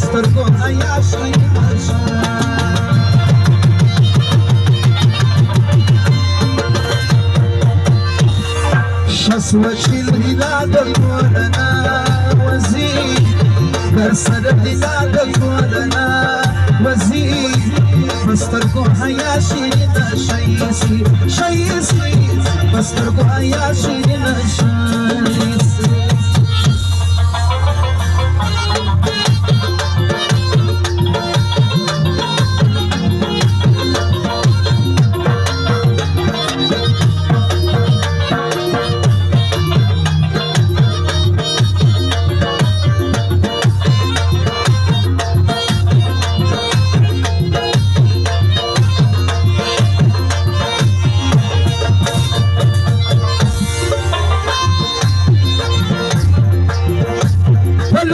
بسترګو عیاشي نشه شسوچی الهلا د کورنا وزي برسر الهلا د کورنا وزي بسترګو عیاشي نشه شيسي بسترګو عیاشي نشه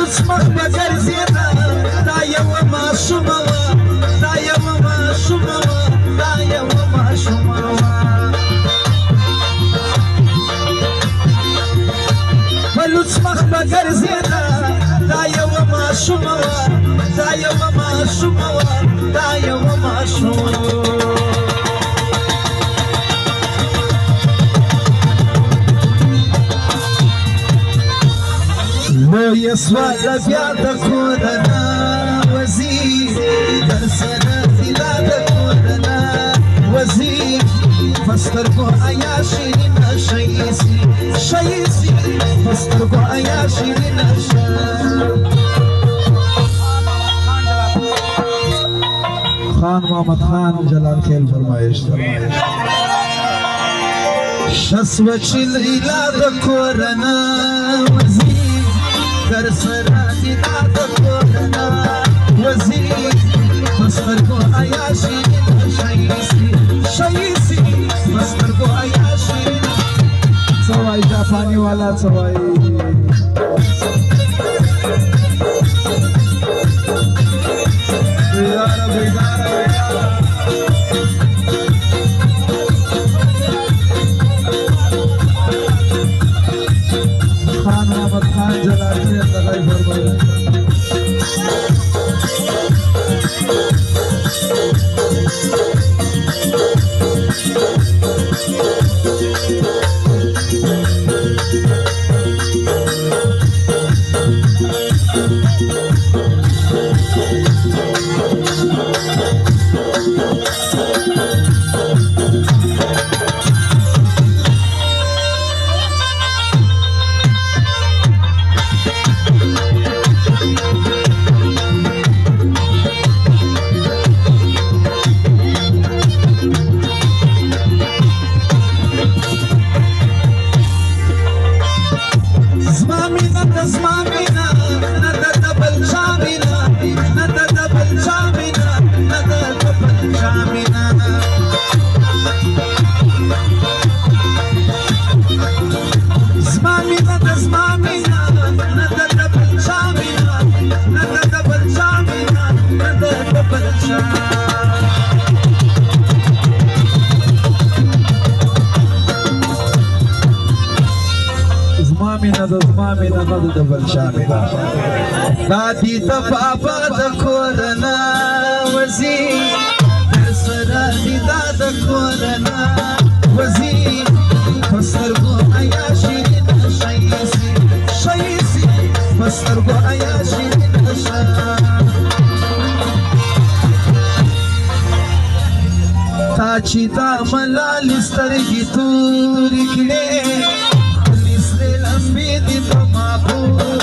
اسمك مگر زينا دا يوم ما شموا دا يوم ما شموا دا يوم ما شموا ولو اسمك مگر زينا دا يوم ما شموا دا يوم ما شموا دا يوم ما شموا يسوى بيا دكورنا وزير درسنا زلا دكورنا وزير فاسترقوا عياشي شيسي شيسي فاسترقوا عياشي خان محمد خان جلال خيل فرمائش شسوچ الهلا دكورنا وزير درسنا زلا دكورنا وزير فاسترقوا عياشي شيسي شيسي فاسترقوا عياشي سواي جاپاني والا سواي خان محمد خان جلال خيل لغاي فرمائش زمامنا نضد بالشامنا دادي تبابا دكورنا وزير درسنا دا دكورنا وزير فاسترقوا عياشي شيسي شيسي فاسترقوا عياشي تاچی دا ملال سترگی توری کړي لمبي دي بمعقول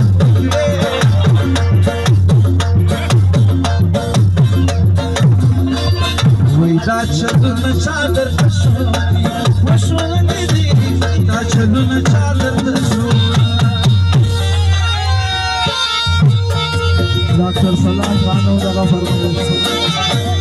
وإذا تشدون شادر تشوني وشوني دي إذا تشدون شادر تشوني دكتور صلاح خانو دغه فرمایش